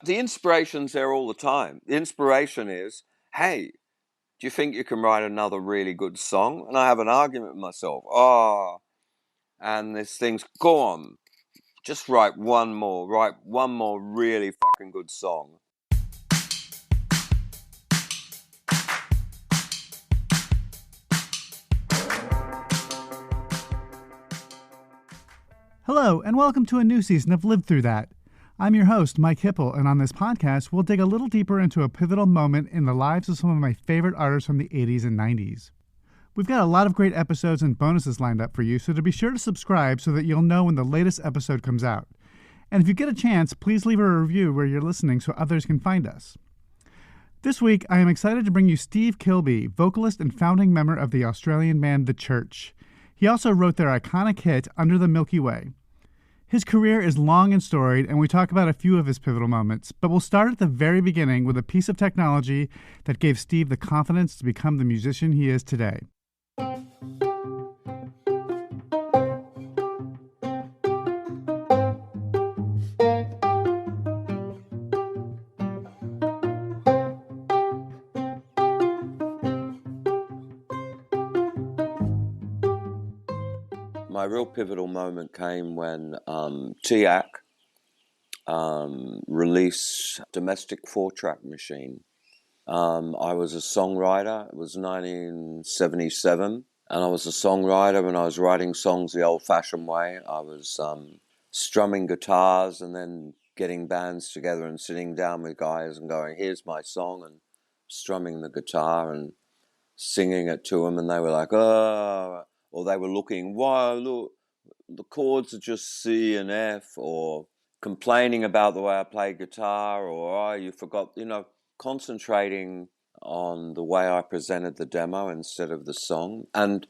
the inspiration's there all the time. The inspiration is, hey, do you think you can write another really good song? And I have an argument with myself. And this thing's, go on, just write one more really fucking good song. Hello, and welcome to a new season of Live Through That. I'm your host, Mike Hipple, and on this podcast, we'll dig a little deeper into a pivotal moment in the lives of some of my favorite artists from the 80s and 90s. We've got a lot of great episodes and bonuses lined up for you, so to be sure to subscribe so that you'll know when the latest episode comes out. And if you get a chance, please leave a review where you're listening so others can find us. This week, I am excited to bring you Steve Kilbey, vocalist and founding member of the Australian band The Church. He also wrote their iconic hit, Under the Milky Way. His career is long and storied, and we talk about a few of his pivotal moments, but we'll start at the very beginning with a piece of technology that gave Steve the confidence to become the musician he is today. My real pivotal moment came when TEAC released Domestic 4-track machine. I was a songwriter. It was 1977, and I was a songwriter and I was writing songs the old-fashioned way. I was strumming guitars and then getting bands together and sitting down with guys and going, here's my song, and strumming the guitar and singing it to them, and they were like, oh... Or they were looking, wow, look, the chords are just C and F, or complaining about the way I play guitar, or, oh, you forgot, concentrating on the way I presented the demo instead of the song. And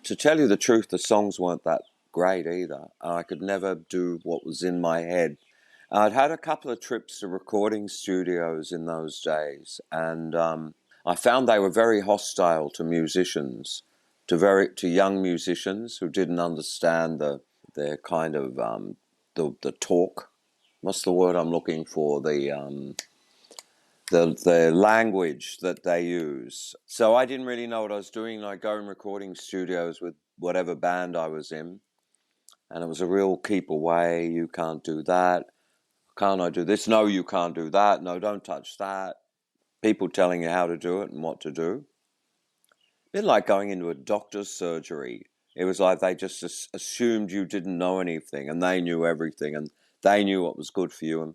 to tell you the truth, the songs weren't that great either. I could never do what was in my head. I'd had a couple of trips to recording studios in those days, and I found they were very hostile to musicians. To young musicians who didn't understand their kind of the talk. What's the word I'm looking for? The language that they use. So I didn't really know what I was doing. I'd go in recording studios with whatever band I was in, and it was a real keep away. You can't do that. Can't I do this? No, you can't do that. No, don't touch that. People telling you how to do it and what to do. A bit like going into a doctor's surgery. It was like they just assumed you didn't know anything, and they knew everything, and they knew what was good for you. And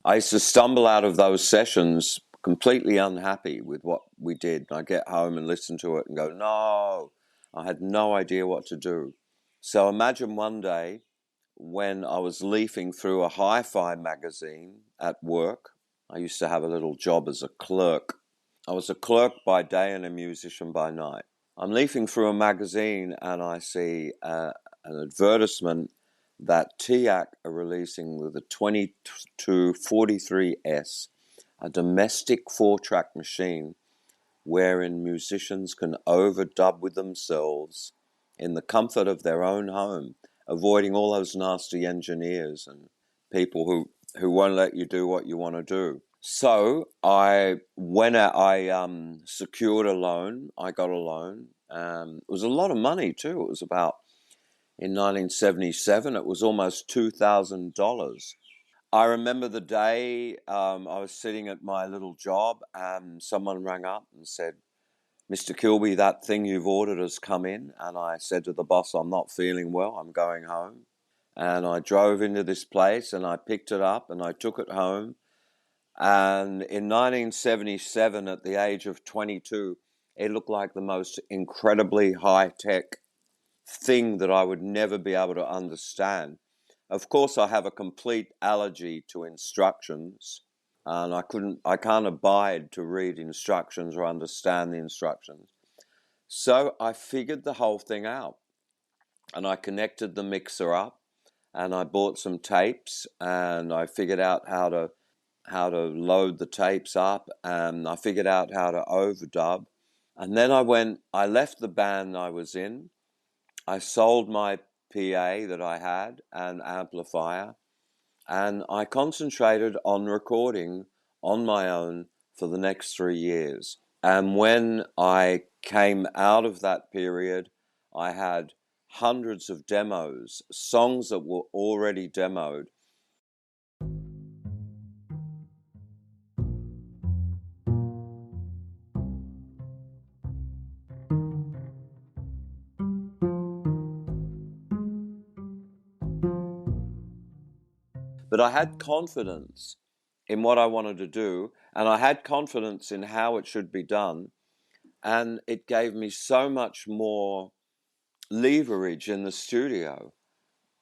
I used to stumble out of those sessions completely unhappy with what we did. I'd get home and listen to it and go, no, I had no idea what to do. So imagine one day when I was leafing through a hi-fi magazine at work. I used to have a little job as a clerk. I was a clerk by day and a musician by night. I'm leafing through a magazine and I see an advertisement that TEAC are releasing with a 2243S, a domestic 4-track machine wherein musicians can overdub with themselves in the comfort of their own home, avoiding all those nasty engineers and people who won't let you do what you want to do. So I secured a loan. I got a loan. It was a lot of money too. It was about, in 1977, it was almost $2,000. I remember the day I was sitting at my little job and someone rang up and said, Mr. Kilbey, that thing you've ordered has come in. And I said to the boss, I'm not feeling well. I'm going home. And I drove into this place and I picked it up and I took it home. And in 1977, at the age of 22, it looked like the most incredibly high-tech thing that I would never be able to understand. Of course, I have a complete allergy to instructions, and I can't abide to read instructions or understand the instructions. So I figured the whole thing out, and I connected the mixer up, and I bought some tapes, and I figured out how to load the tapes up, and I figured out how to overdub. And then I left the band I was in. I sold my PA that I had, an amplifier, And I concentrated on recording on my own for the next 3 years. And when I came out of that period, I had hundreds of demos, songs that were already demoed. But I had confidence in what I wanted to do, and I had confidence in how it should be done. And it gave me so much more leverage in the studio,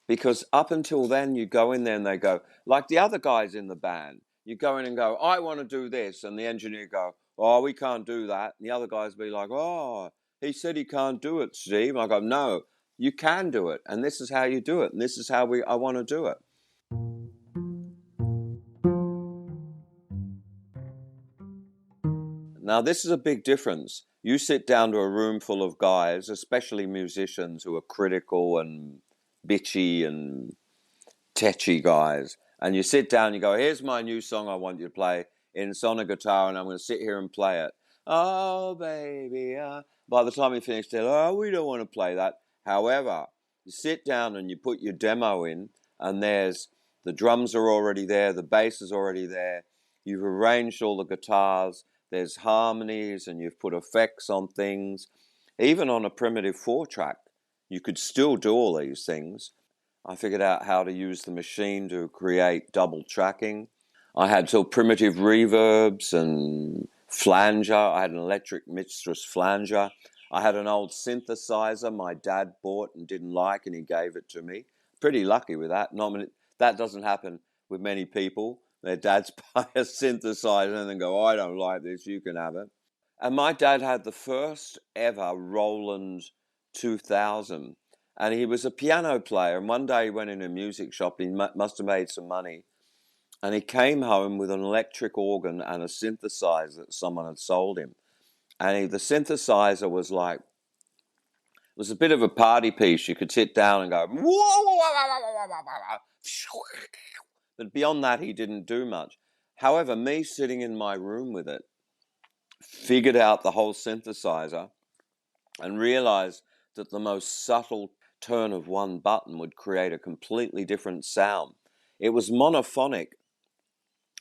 because up until then, you go in there and they go, like the other guys in the band, you go in and go, I want to do this. And the engineer go, oh, we can't do that. And the other guys be like, oh, he said he can't do it, Steve. And I go, no, you can do it. And this is how you do it. And this is how I want to do it. Now, this is a big difference. You sit down to a room full of guys, especially musicians who are critical and bitchy and tetchy guys, and you sit down and you go, here's my new song I want you to play. It's on a guitar, and I'm going to sit here and play it. Oh, baby. By the time you finish, they're like, oh, we don't want to play that. However, you sit down and you put your demo in, and the drums are already there, the bass is already there. You've arranged all the guitars, there's harmonies, and you've put effects on things. Even on a primitive 4-track, you could still do all these things. I figured out how to use the machine to create double tracking. I had so primitive reverbs and flanger. I had an electric mistress flanger. I had an old synthesizer my dad bought and didn't like, and he gave it to me. Pretty lucky with that. That doesn't happen with many people. Their dads buy a synthesizer and then go, I don't like this, you can have it. And my dad had the first ever Roland 2000. And he was a piano player. And one day he went in a music shop. He must have made some money. And he came home with an electric organ and a synthesizer that someone had sold him. And the synthesizer was like, it was a bit of a party piece. You could sit down and go, but beyond that, he didn't do much. However, me sitting in my room with it, figured out the whole synthesizer and realized that the most subtle turn of one button would create a completely different sound. It was monophonic.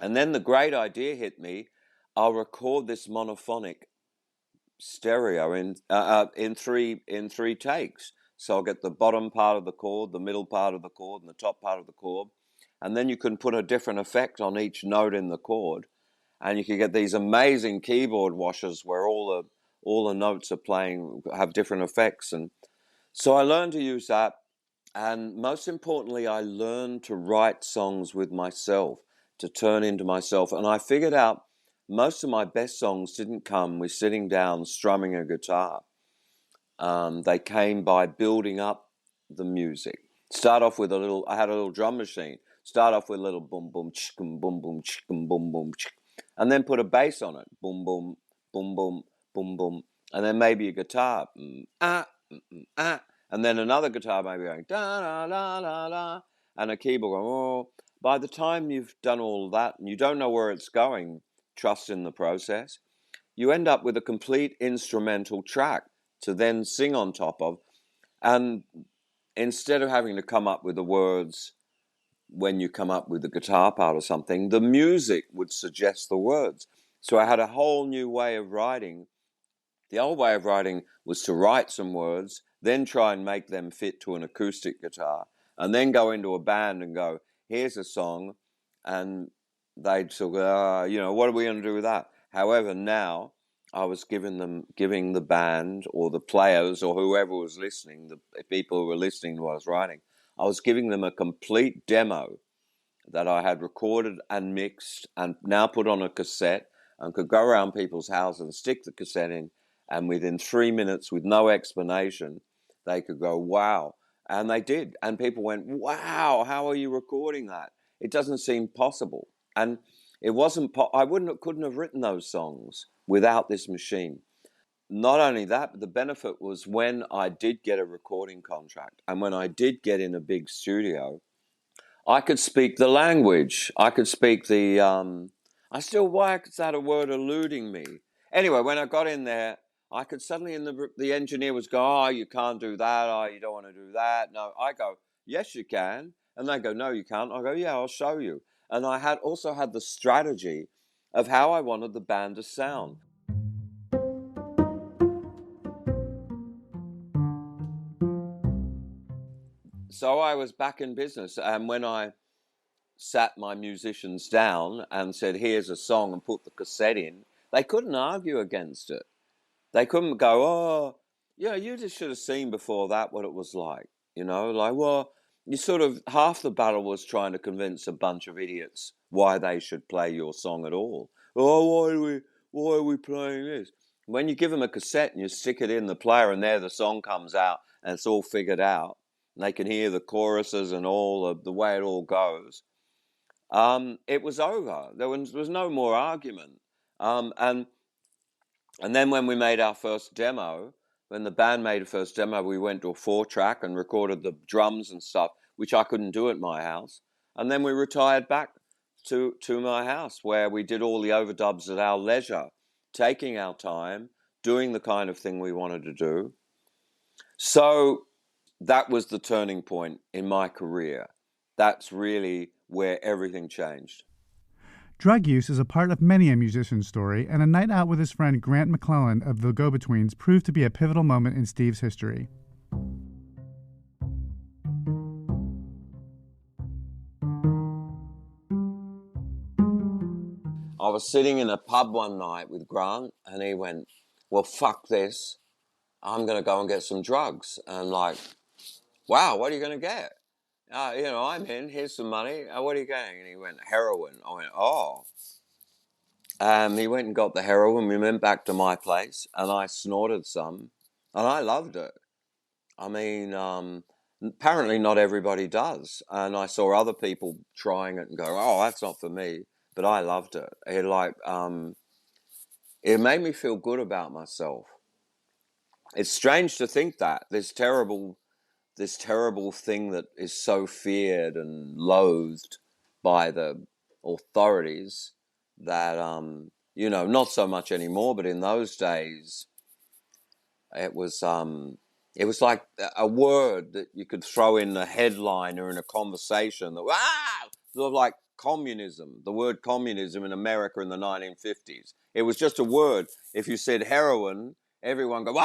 And then the great idea hit me. I'll record this monophonic stereo in three takes. So I'll get the bottom part of the chord, the middle part of the chord, and the top part of the chord. And then you can put a different effect on each note in the chord. And you can get these amazing keyboard washers where all the notes are playing, have different effects. And so I learned to use that. And most importantly, I learned to write songs with myself, to turn into myself. And I figured out most of my best songs didn't come with sitting down, strumming a guitar. They came by building up the music. Start off with I had a little drum machine. Start off with a little boom, boom, chicken, boom, boom, chicken, boom, boom, chick. And then put a bass on it. Boom, boom, boom, boom, boom, boom. And then maybe a guitar. And then another guitar maybe going da da da da da, and a keyboard going oh. By the time you've done all that and you don't know where it's going, trust in the process, you end up with a complete instrumental track to then sing on top of. And instead of having to come up with the words when you come up with the guitar part or something, the music would suggest the words. So I had a whole new way of writing. The old way of writing was to write some words, then try and make them fit to an acoustic guitar, and then go into a band and go, here's a song, and they'd sort of, what are we going to do with that? However, now I was giving the band or the players or whoever was listening, the people who were listening to what I was writing, I was giving them a complete demo that I had recorded and mixed and now put on a cassette and could go around people's houses and stick the cassette in. And within 3 minutes, with no explanation, they could go, wow. And they did. And people went, wow, how are you recording that? It doesn't seem possible. And it wasn't, couldn't have written those songs without this machine. Not only that, but the benefit was when I did get a recording contract and when I did get in a big studio, I could speak the language. I could speak the. Why is that a word eluding me? Anyway, when I got in there, I could suddenly, the engineer was go, oh, you can't do that. Oh, you don't want to do that. No, I go, yes, you can. And they go, no, you can't. I go, yeah, I'll show you. And I had also had the strategy of how I wanted the band to sound. So I was back in business, and when I sat my musicians down and said, here's a song, and put the cassette in, they couldn't argue against it. They couldn't go, oh, yeah, you just should have seen before that what it was like. Like, well, you sort of, half the battle was trying to convince a bunch of idiots why they should play your song at all. Oh, why are we playing this? When you give them a cassette and you stick it in the player and there the song comes out and it's all figured out, and they can hear the choruses and all of the way it all goes, it was over. There was no more argument. And then when we made our first demo, when the band made a first demo, we went to a 4-track and recorded the drums and stuff, which I couldn't do at my house. And then we retired back to my house, where we did all the overdubs at our leisure, taking our time, doing the kind of thing we wanted to do. So that was the turning point in my career. That's really where everything changed. Drug use is a part of many a musician's story, and a night out with his friend Grant McClellan of the Go-Betweens proved to be a pivotal moment in Steve's history. I was sitting in a pub one night with Grant, and he went, well, fuck this. I'm going to go and get some drugs. And I'm like, wow, what are you going to get? I'm in. Here's some money. What are you getting? And he went, heroin. I went, oh. He went and got the heroin. We went back to my place, and I snorted some, and I loved it. I mean, apparently not everybody does. And I saw other people trying it and go, oh, that's not for me. But I loved it. It made me feel good about myself. It's strange to think that this terrible thing that is so feared and loathed by the authorities that, not so much anymore, but in those days, it was like a word that you could throw in a headline or in a conversation that, sort of like communism, the word communism in America in the 1950s. It was just a word. If you said heroin, everyone go, It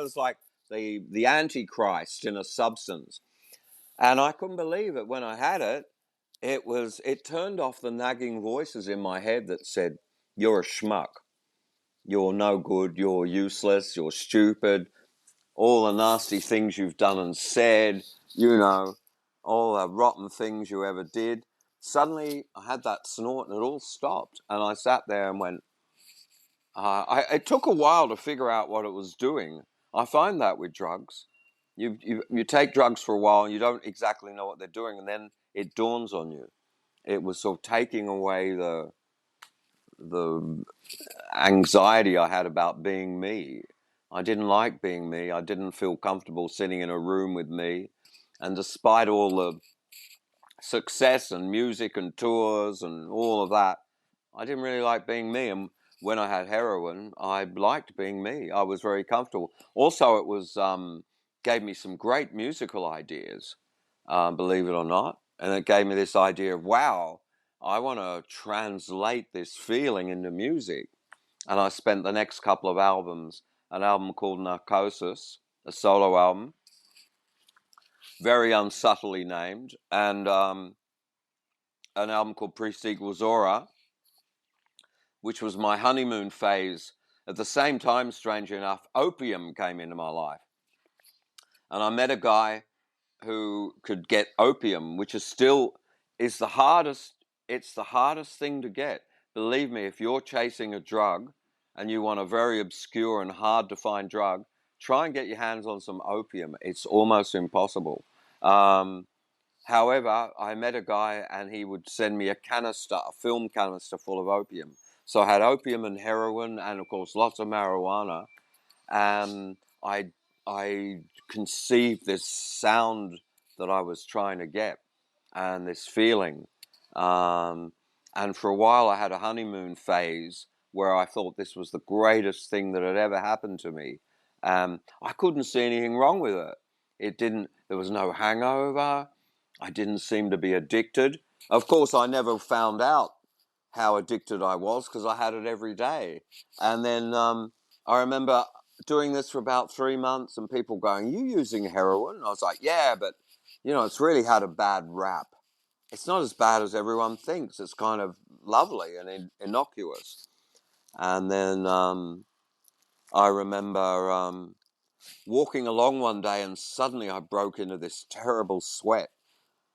was like the Antichrist in a substance. And I couldn't believe it when I had it. It turned off the nagging voices in my head that said, you're a schmuck. You're no good. You're useless. You're stupid. All the nasty things you've done and said, all the rotten things you ever did. Suddenly I had that snort and it all stopped. And I sat there and went, it took a while to figure out what it was doing. I find that with drugs. You take drugs for a while and you don't exactly know what they're doing, and then it dawns on you. It was sort of taking away the anxiety I had about being me. I didn't like being me. I didn't feel comfortable sitting in a room with me. And despite all the success and music and tours and all of that, I didn't really like being me. And when I had heroin, I liked being me. I was very comfortable. Also, it was gave me some great musical ideas, believe it or not. And it gave me this idea of, wow, I want to translate this feeling into music. And I spent the next couple of albums, an album called Narcosis, a solo album, very unsubtly named, and an album called Pre-Sequel Zora, which was my honeymoon phase. At the same time, strangely enough, opium came into my life. And I met a guy who could get opium, which is the hardest. It's the hardest thing to get. Believe me, if you're chasing a drug and you want a very obscure and hard to find drug, try and get your hands on some opium. It's almost impossible. However, I met a guy and he would send me a film canister full of opium. So I had opium and heroin and, of course, lots of marijuana. And I conceived this sound that I was trying to get, and this feeling. And for a while I had a honeymoon phase where I thought this was the greatest thing that had ever happened to me. I couldn't see anything wrong with it. There was no hangover. I didn't seem to be addicted. Of course, I never found out how addicted I was because I had it every day. And then I remember doing this for about 3 months and people going, "You using heroin?" And I was like, "Yeah, but it's really had a bad rap. It's not as bad as everyone thinks. It's kind of lovely and innocuous." And then I remember walking along one day and suddenly I broke into this terrible sweat.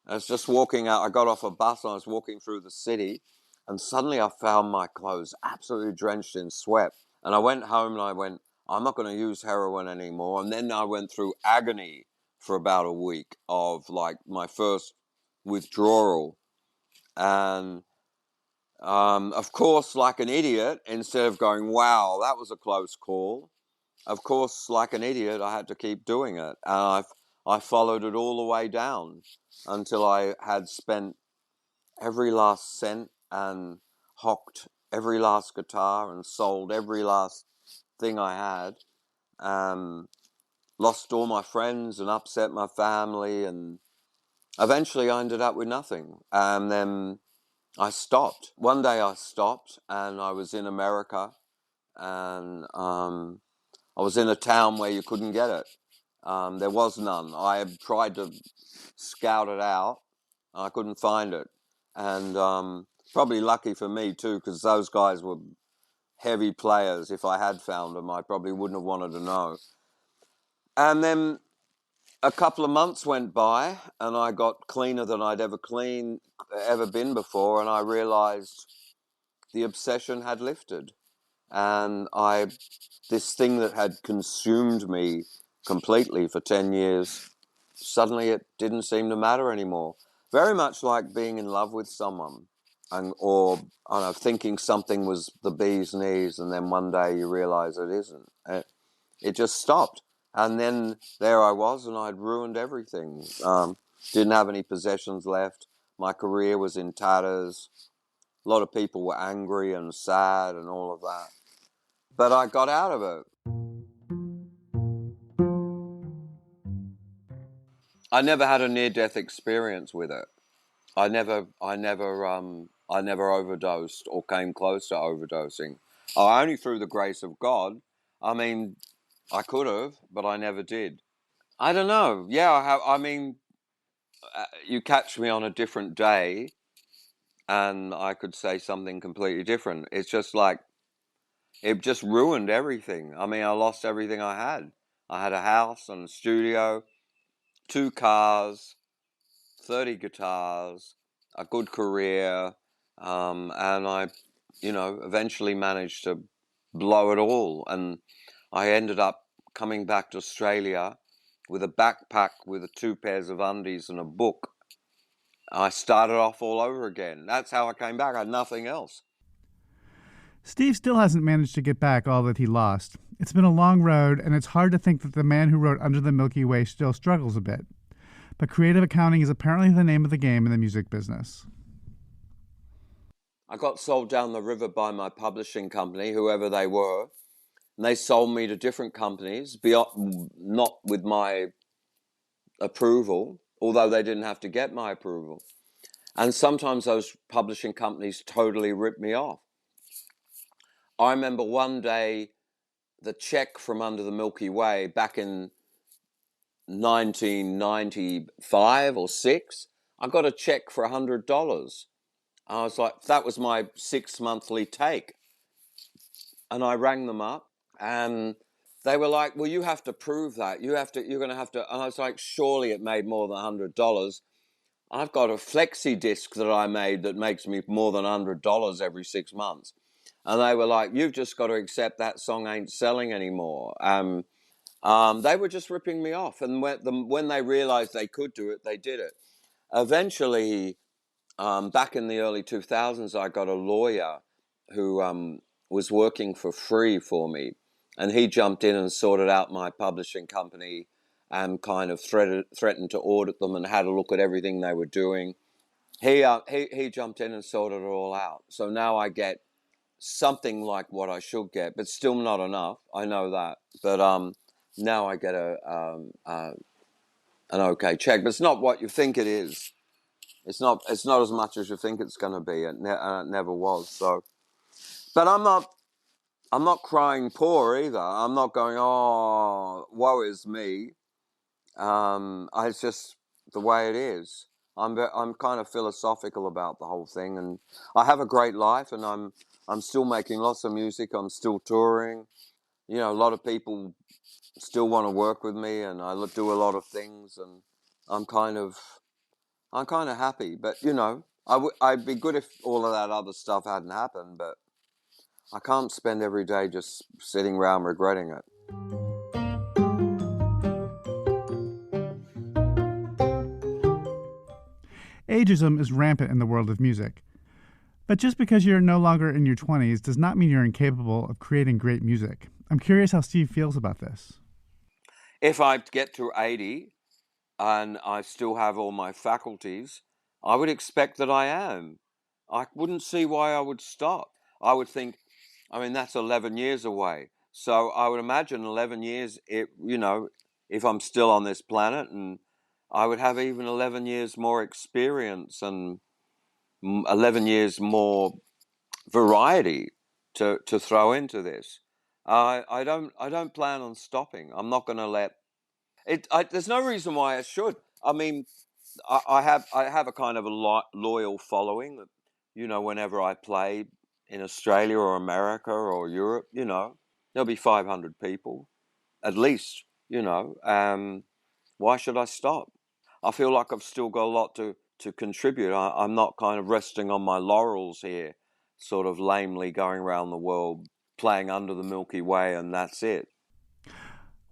I was just walking out. I got off a bus and I was walking through the city, and suddenly I found my clothes absolutely drenched in sweat. And I went home and I went, "I'm not going to use heroin anymore." And then I went through agony for about a week of like my first withdrawal. And of course, like an idiot, instead of going, "Wow, that was a close call," of course, like an idiot, I had to keep doing it. And I followed it all the way down until I had spent every last cent and hocked every last guitar and sold every last thing I had. Lost all my friends and upset my family, and eventually I ended up with nothing. And then I stopped. One day I stopped and I was in America, and I was in a town where you couldn't get it. There was none. I had tried to scout it out. I couldn't find it. And probably lucky for me too, because those guys were heavy players. If I had found them, I probably wouldn't have wanted to know. And then a couple of months went by and I got cleaner than I'd ever been before, and I realized the obsession had lifted. And this thing that had consumed me completely for 10 years, suddenly it didn't seem to matter anymore. Very much like being in love with someone, or I don't know, thinking something was the bee's knees, and then one day you realize it isn't. It just stopped. And then there I was, and I'd ruined everything. Didn't have any possessions left. My career was in tatters. A lot of people were angry and sad and all of that. But I got out of it. I never had a near-death experience with it. I never overdosed or came close to overdosing. Only through the grace of God. I mean, I could have, but I never did. I don't know. Yeah, I have. I mean, you catch me on a different day, and I could say something completely different. It's just like it just ruined everything. I mean, I lost everything I had. I had a house and a studio, 2 cars, 30 guitars, a good career, and I, eventually managed to blow it all. And I ended up coming back to Australia with a backpack with 2 pairs of undies and a book. I started off all over again. That's how I came back. I had nothing else. Steve still hasn't managed to get back all that he lost. It's been a long road, and it's hard to think that the man who wrote Under the Milky Way still struggles a bit. But creative accounting is apparently the name of the game in the music business. I got sold down the river by my publishing company, whoever they were, and they sold me to different companies, not with my approval, although they didn't have to get my approval. And sometimes those publishing companies totally ripped me off. I remember one day the check from Under the Milky Way back in 1995 or 6, I got a check for $100. I was like, that was my 6 monthly take. And I rang them up and they were like, "Well, you have to prove that. You're going to have to." And I was like, "Surely it made more than $100. I've got a flexi disc that I made that makes me more than $100 every 6 months." And they were like, "You've just got to accept that song ain't selling anymore." They were just ripping me off. And when they realized they could do it, they did it. Eventually, back in the early 2000s, I got a lawyer who was working for free for me. And he jumped in and sorted out my publishing company. and kind of threatened to audit them and had a look at everything they were doing. He jumped in and sorted it all out. So now I get something like what I should get, but still not enough. I know that, but now I get an okay check. But it's not what you think it is. It's not as much as you think it's going to be. It never was. So, but I'm not crying poor either. I'm not going, oh, woe is me. It's just the way it is. I'm kind of philosophical about the whole thing, and I have a great life, and I'm still making lots of music. I'm still touring. You know, a lot of people still want to work with me, and I do a lot of things, and I'm kind of happy. But you know, I'd be good if all of that other stuff hadn't happened, but I can't spend every day just sitting around regretting it. Agism is rampant in the world of music. But just because you're no longer in your 20s does not mean you're incapable of creating great music. I'm curious how Steve feels about this. If I get to 80 and I still have all my faculties, I would expect that I am. I wouldn't see why I would stop. I would think, I mean, that's 11 years away. So I would imagine 11 years, if I'm still on this planet, and I would have even 11 years more experience and 11 years more variety to throw into this. I don't plan on stopping. I'm not going to let it. There's no reason why I should. I mean, I have a kind of a loyal following. You know, whenever I play in Australia or America or Europe, you know, there'll be 500 people at least. You know, why should I stop? I feel like I've still got a lot to contribute. I'm not kind of resting on my laurels here, sort of lamely going around the world playing under the Milky Way, and that's it.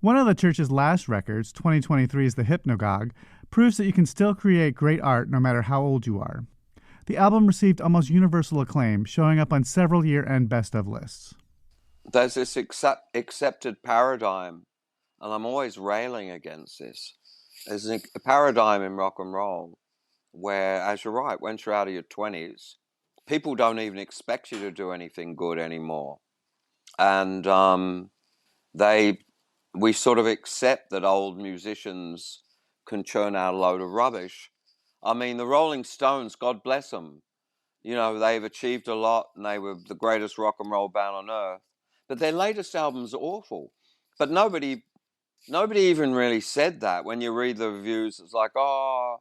One of the church's last records, 2023's The Hypnagogue, proves that you can still create great art no matter how old you are. The album received almost universal acclaim, showing up on several year-end best-of lists. There's this accepted paradigm, and I'm always railing against this. There's a paradigm in rock and roll where, as you're right, once you're out of your 20s, people don't even expect you to do anything good anymore. And we sort of accept that old musicians can churn out a load of rubbish. I mean, the Rolling Stones, God bless them, you know, they've achieved a lot and they were the greatest rock and roll band on earth. But their latest album's awful. But nobody even really said that. When you read the reviews, it's like, oh,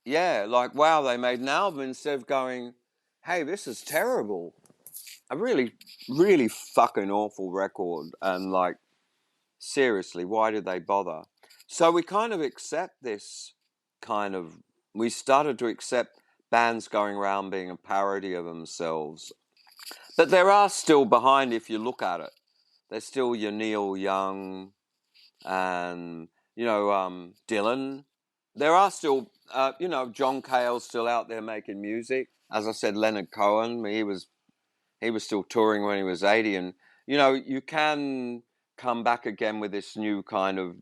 yeah, like, wow, they made an album instead of going, hey, this is terrible. A really, really fucking awful record. And like, seriously, why did they bother? So we kind of accept this we started to accept bands going around being a parody of themselves. But there are still behind, if you look at it, there's still your Neil Young and, Dylan. There are still, John Cale's still out there making music. As I said, Leonard Cohen, he was still touring when he was 80. And, you can come back again with this new kind of,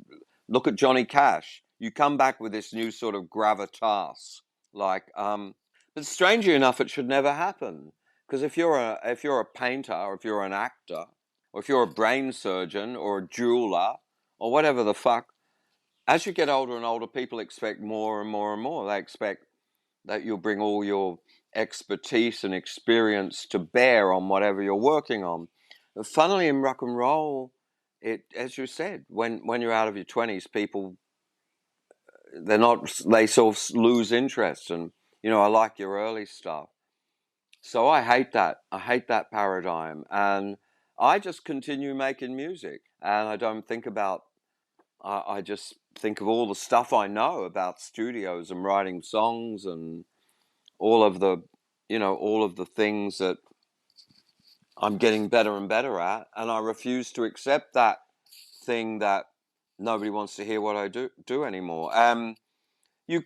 look at Johnny Cash. You come back with this new sort of gravitas. But strangely enough, it should never happen. Because if you're a painter, or if you're an actor, or if you're a brain surgeon, or a jeweler, or whatever the fuck, as you get older and older, people expect more and more and more. They expect that you'll bring all your expertise and experience to bear on whatever you're working on. But funnily, in rock and roll, as you said, when you're out of your 20s, people, they sort of lose interest. And, I like your early stuff. So I hate that. I hate that paradigm. And I just continue making music. And I don't think about, I just think of all the stuff I know about studios and writing songs and all of the things that I'm getting better and better at. And I refuse to accept that thing that nobody wants to hear what I do anymore. You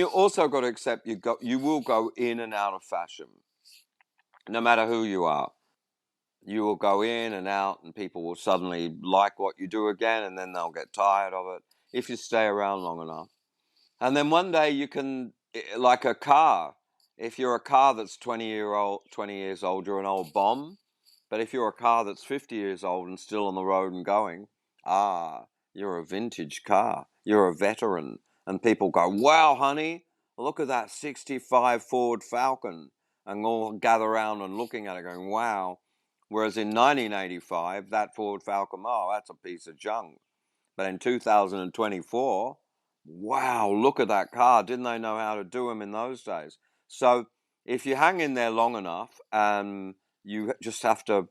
also got to accept you will go in and out of fashion, no matter who you are. You will go in and out, and people will suddenly like what you do again, and then they'll get tired of it. if you stay around long enough. And then one day you can, like a car, if you're a car that's 20 years old, you're an old bomb. But if you're a car that's 50 years old and still on the road and going, you're a vintage car. You're a veteran. And people go, wow, honey, look at that 65 Ford Falcon. And all gather around and looking at it going, wow. Whereas in 1985, that Ford Falcon, that's a piece of junk. But in 2024, wow, look at that car. Didn't they know how to do them in those days? So if you hang in there long enough, you just have to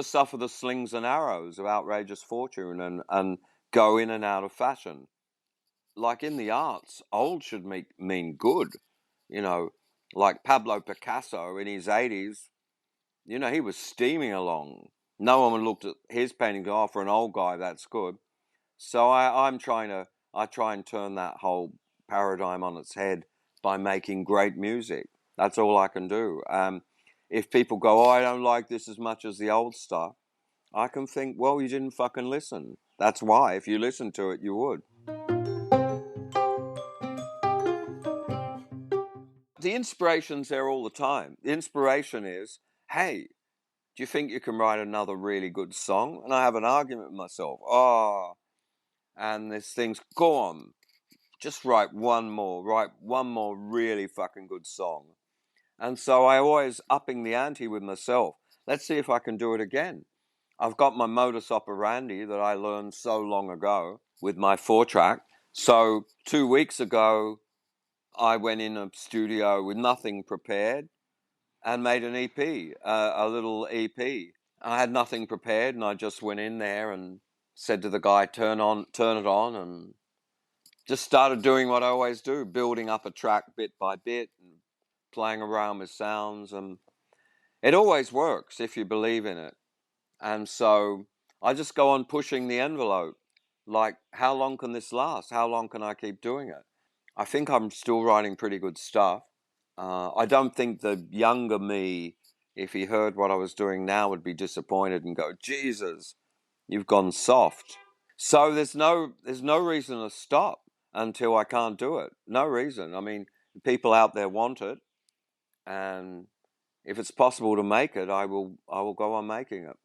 suffer the slings and arrows of outrageous fortune and go in and out of fashion. Like in the arts, old should mean good. Like Pablo Picasso in his 80s, he was steaming along. No one looked at his painting, for an old guy, that's good. So I try and turn that whole paradigm on its head by making great music. That's all I can do. If people go, I don't like this as much as the old stuff, I can think, well, you didn't fucking listen. That's why. If you listened to it, you would. The inspiration's there all the time. The inspiration is, hey, do you think you can write another really good song? And I have an argument with myself. And this thing's, go on, just write one more really fucking good song. And so I always upping the ante with myself. Let's see if I can do it again. I've got my modus operandi that I learned so long ago with my 4-track. So 2 weeks ago, I went in a studio with nothing prepared and made an EP, a little EP. I had nothing prepared, and I just went in there and said to the guy, turn it on, and just started doing what I always do, building up a track bit by bit and playing around with sounds. And it always works if you believe in it. And so I just go on pushing the envelope. Like, how long can this last? How long can I keep doing it? I think I'm still writing pretty good stuff. I don't think the younger me, if he heard what I was doing now, would be disappointed and go, Jesus, you've gone soft. So there's no reason to stop until I can't do it. No reason. I mean, people out there want it, and if it's possible to make it, I will go on making it.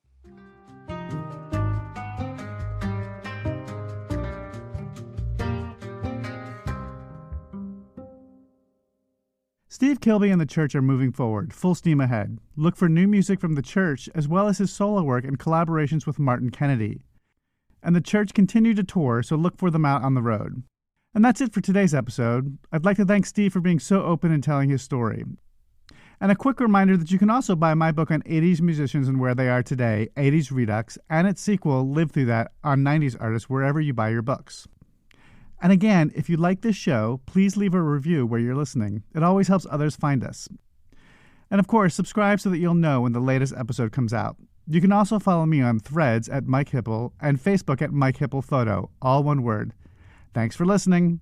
Steve Kilbey and the Church are moving forward, full steam ahead. Look for new music from the Church, as well as his solo work and collaborations with Martin Kennedy. And the Church continue to tour, so look for them out on the road. And that's it for today's episode. I'd like to thank Steve for being so open and telling his story. And a quick reminder that you can also buy my book on 80s musicians and where they are today, 80s Redux, and its sequel, Live Through That, on 90s artists, wherever you buy your books. And again, if you like this show, please leave a review where you're listening. It always helps others find us. And of course, subscribe so that you'll know when the latest episode comes out. You can also follow me on Threads at Mike Hipple and Facebook at Mike Hipple Photo, all one word. Thanks for listening.